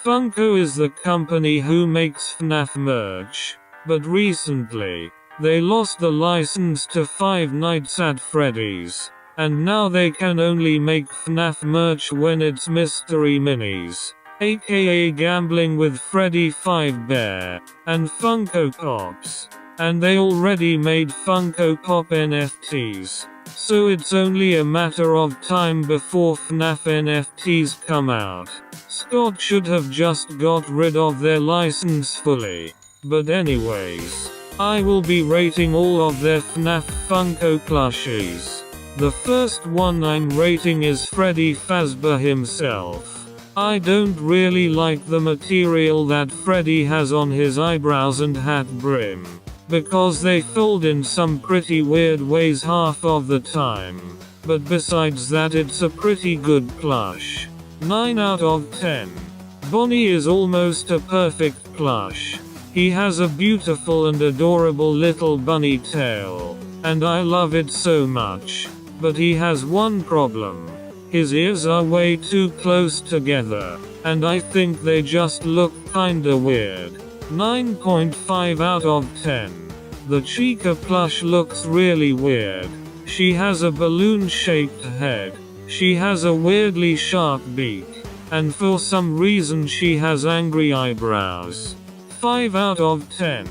Funko is the company who makes FNAF merch, but recently, they lost the license to Five Nights at Freddy's, and now they can only make FNAF merch when it's mystery minis, aka Gambling with Freddy 5 Bear, and Funko Pops. And they already made Funko Pop NFTs, so it's only a matter of time before FNAF NFTs come out. Scott should have just got rid of their license fully. But anyways, I will be rating all of their FNAF Funko plushies. The first one I'm rating is Freddy Fazbear himself. I don't really like the material that Freddy has on his eyebrows and hat brim, because they fold in some pretty weird ways half of the time. But besides that, it's a pretty good plush. 9 out of 10. Bonnie is almost a perfect plush. He has a beautiful and adorable little bunny tail, and I love it so much. But he has one problem. His ears are way too close together, and I think they just look kinda weird. 9.5 out of 10. The Chica plush looks really weird. She has a balloon-shaped head. She has a weirdly sharp beak, and for some reason she has angry eyebrows. 5 out of 10.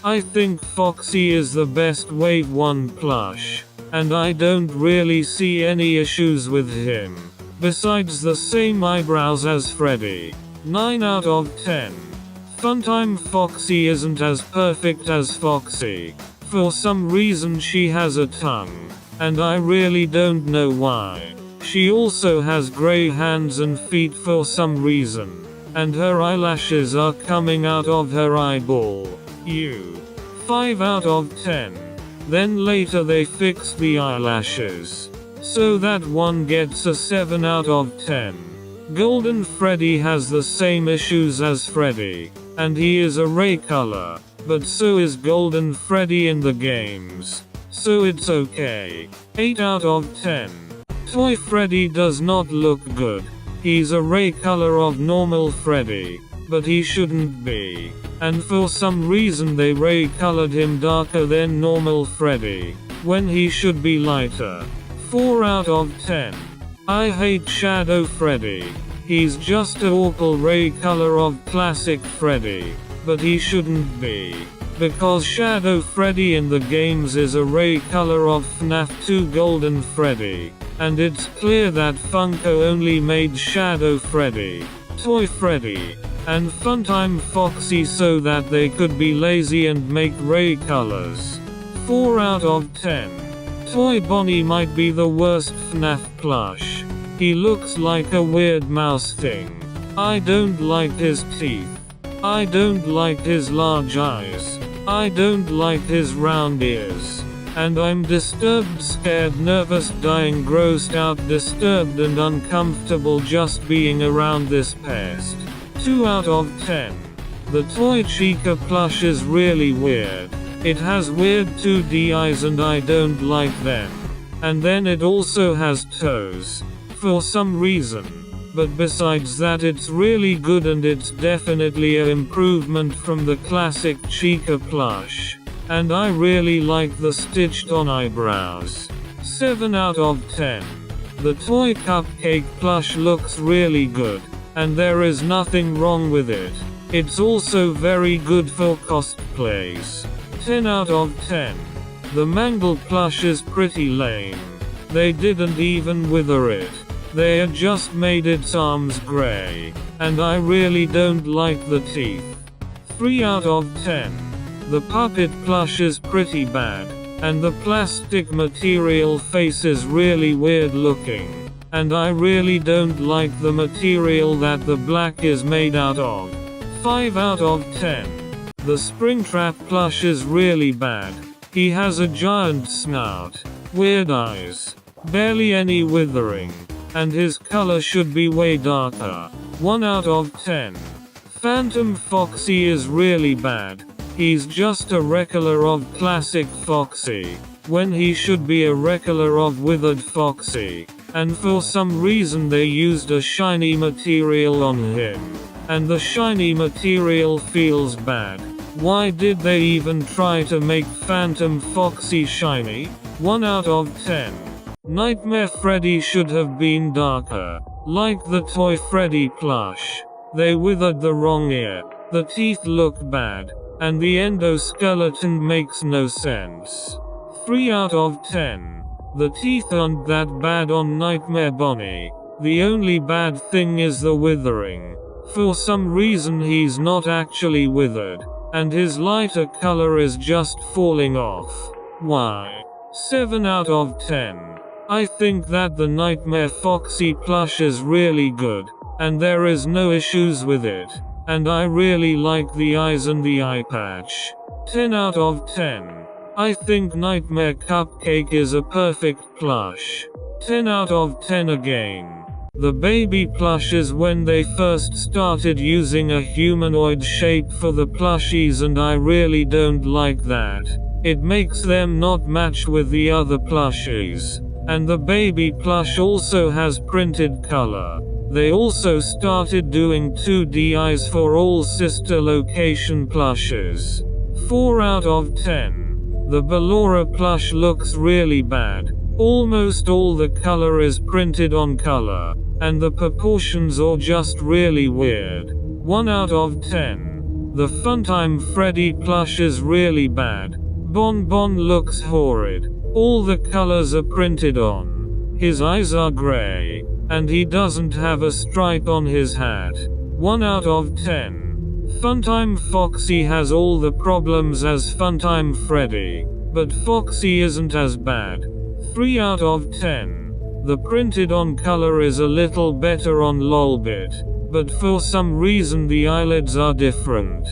I think Foxy is the best Wave 1 plush, and I don't really see any issues with him, besides the same eyebrows as Freddy. 9 out of 10. Funtime Foxy isn't as perfect as Foxy. For some reason she has a tongue, and I really don't know why. She also has gray hands and feet for some reason, and her eyelashes are coming out of her eyeball. 5 out of 10. Then later they fixed the eyelashes, so that one gets a 7 out of 10. Golden Freddy has the same issues as Freddy, and he is a ray color, but so is Golden Freddy in the games, so it's okay. 8 out of 10. Toy Freddy does not look good. He's a ray color of normal Freddy, but he shouldn't be, and for some reason they ray colored him darker than normal Freddy, when he should be lighter. 4 out of 10. I hate Shadow Freddy. He's just a awful ray color of classic Freddy, but he shouldn't be, because Shadow Freddy in the games is a ray color of FNAF 2 Golden Freddy, and it's clear that Funko only made Shadow Freddy, Toy Freddy, and Funtime Foxy so that they could be lazy and make ray colors. 4 out of 10. Toy Bonnie might be the worst FNAF plush. He looks like a weird mouse thing. I don't like his teeth. I don't like his large eyes. I don't like his round ears. And I'm disturbed, scared, nervous, dying, grossed out, disturbed and uncomfortable just being around this pest. 2 out of 10. The Toy Chica plush is really weird. It has weird 2D eyes and I don't like them. And then it also has toes, for some reason. But besides that, it's really good and it's definitely an improvement from the classic Chica plush. And I really like the stitched on eyebrows. 7 out of 10. The Toy Cupcake plush looks really good, and there is nothing wrong with it. It's also very good for cosplays. 10 out of 10. The Mangle plush is pretty lame. They didn't even wither it. They just made its arms gray, and I really don't like the teeth. 3 out of 10. The puppet plush is pretty bad, and the plastic material face is really weird looking, and I really don't like the material that the black is made out of. 5 out of 10. The Springtrap plush is really bad. He has a giant snout, weird eyes, barely any withering, and his color should be way darker. 1 out of 10. Phantom Foxy is really bad. He's just a regular of classic Foxy, when he should be a regular of withered Foxy, and for some reason they used a shiny material on him. and the shiny material feels bad. Why did they even try to make Phantom Foxy shiny? 1 out of 10. Nightmare Freddy should have been darker. Like the toy Freddy plush. They withered the wrong ear. The teeth look bad. And the endoskeleton makes no sense. 3 out of 10. The teeth aren't that bad on Nightmare Bonnie. The only bad thing is the withering. For some reason he's not actually withered. And his lighter color is just falling off. Why? 7 out of 10. I think that the Nightmare Foxy plush is really good, and there is no issues with it, and I really like the eyes and the eye patch. 10 out of 10. I think Nightmare Cupcake is a perfect plush. 10 out of 10 again. The baby plushes when they first started using a humanoid shape for the plushies, and I really don't like that. It makes them not match with the other plushies. And the baby plush also has printed color. They also started doing 2D eyes for all sister location plushes. 4 out of 10. The Ballora plush looks really bad. Almost all the color is printed on color, and the proportions are just really weird. 1 out of 10. The Funtime Freddy plush is really bad. Bon Bon looks horrid. All the colors are printed on. His eyes are gray, and he doesn't have a stripe on his hat. 1 out of 10. Funtime Foxy has all the problems as Funtime Freddy, but Foxy isn't as bad. 3 out of 10. The printed on color is a little better on Lolbit, but for some reason the eyelids are different.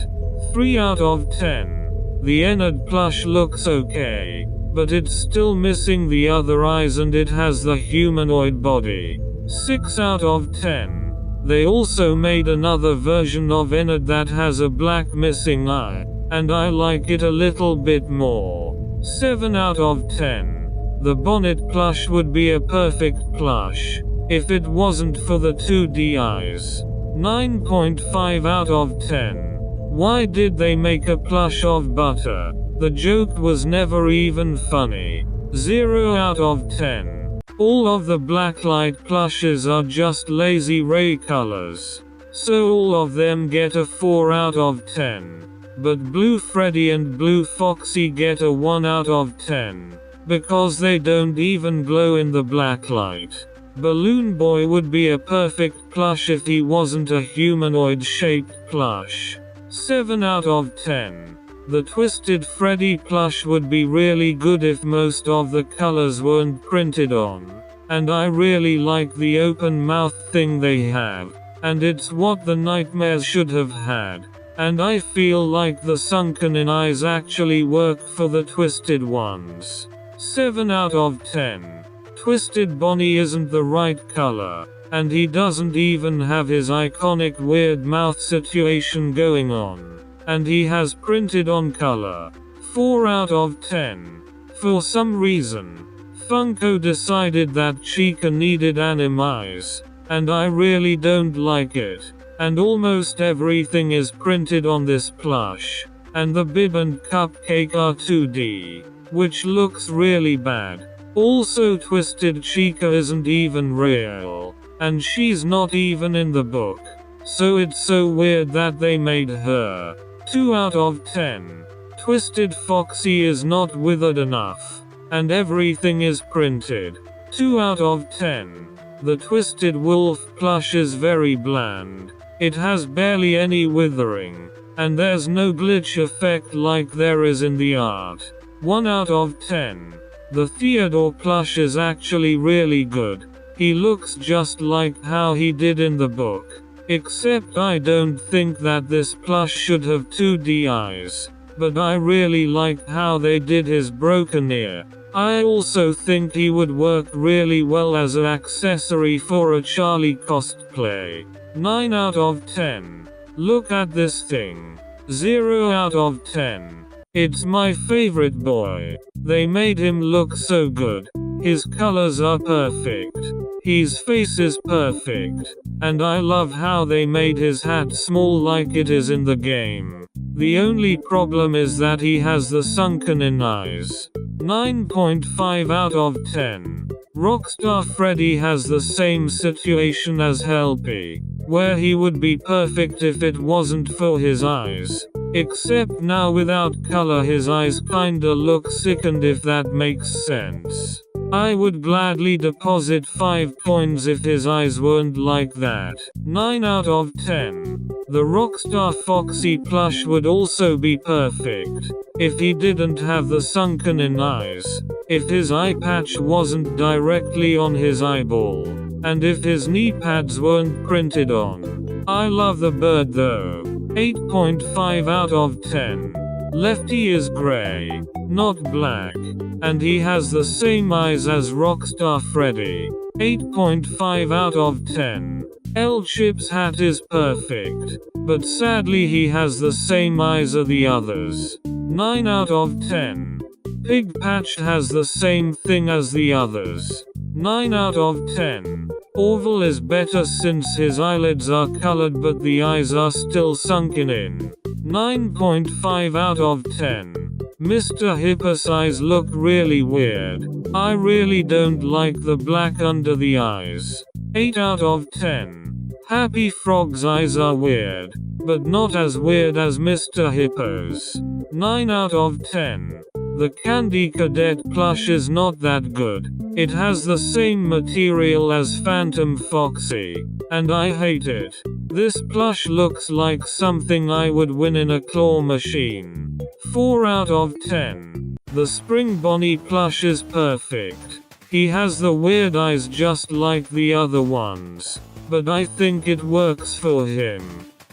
3 out of 10. The Ennard plush looks okay, but it's still missing the other eyes and it has the humanoid body. 6 out of 10. They also made another version of Ennard that has a black missing eye, and I like it a little bit more. 7 out of 10. The Bonnet plush would be a perfect plush, if it wasn't for the 2D eyes. 9.5 out of 10. Why did they make a plush of Butter? The joke was never even funny. 0 out of 10. All of the Blacklight plushes are just lazy ray colors. So all of them get a 4 out of 10. But Blue Freddy and Blue Foxy get a 1 out of 10. Because they don't even glow in the blacklight. Balloon Boy would be a perfect plush if he wasn't a humanoid shaped plush. 7 out of 10. The Twisted Freddy plush would be really good if most of the colors weren't printed on. And I really like the open mouth thing they have. And it's what the nightmares should have had. And I feel like the sunken in eyes actually work for the twisted ones. 7 out of 10. Twisted Bonnie isn't the right color. And he doesn't even have his iconic weird mouth situation going on. And he has printed on color. 4 out of 10. For some reason, Funko decided that Chica needed anime eyes. And I really don't like it. And almost everything is printed on this plush. And the bib and cupcake are 2D, which looks really bad. Also, Twisted Chica isn't even real. And she's not even in the book. So it's so weird that they made her. 2 out of 10. Twisted Foxy is not withered enough. And everything is printed. 2 out of 10. The Twisted Wolf plush is very bland. It has barely any withering. And there's no glitch effect like there is in the art. 1 out of 10. The Theodore plush is actually really good. He looks just like how he did in the book. Except I don't think that this plush should have 2D eyes. But I really like how they did his broken ear. I also think he would work really well as an accessory for a Charlie cosplay. 9 out of 10. Look at this thing. 0 out of 10. It's my favorite boy. They made him look so good. His colors are perfect. His face is perfect. And I love how they made his hat small like it is in the game. The only problem is that he has the sunken in eyes. 9.5 out of 10. Rockstar Freddy has the same situation as Helpy, where he would be perfect if it wasn't for his eyes. Except now without color his eyes kinda look sickened, if that makes sense. I would gladly deposit 5 coins if his eyes weren't like that. 9 out of 10. The Rockstar Foxy plush would also be perfect if he didn't have the sunken in eyes, if his eye patch wasn't directly on his eyeball, and if his knee pads weren't printed on. I love the bird though. 8.5 out of 10. Lefty is gray, not black, and he has the same eyes as Rockstar Freddy. 8.5 out of 10. L-Chip's hat is perfect, but sadly he has the same eyes as the others. 9 out of 10. Pig Patch has the same thing as the others. 9 out of 10. Orville is better since his eyelids are colored but the eyes are still sunken in. 9.5 out of 10. Mr. Hipper's eyes look really weird. I really don't like the black under the eyes. 8 out of 10. Happy Frog's eyes are weird, but not as weird as Mr. Hippo's. 9 out of 10. The Candy Cadet plush is not that good. It has the same material as Phantom Foxy, and I hate it. This plush looks like something I would win in a claw machine. 4 out of 10. The Spring Bonnie plush is perfect. He has the weird eyes just like the other ones, but I think it works for him,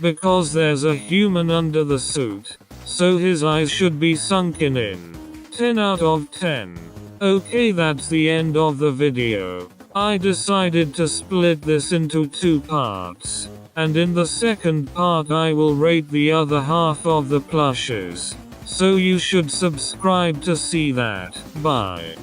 because there's a human under the suit, so his eyes should be sunken in. 10 out of 10. Okay, that's the end of the video. I decided to split this into 2 parts, and in the second part I will rate the other half of the plushes. So you should subscribe to see that. Bye.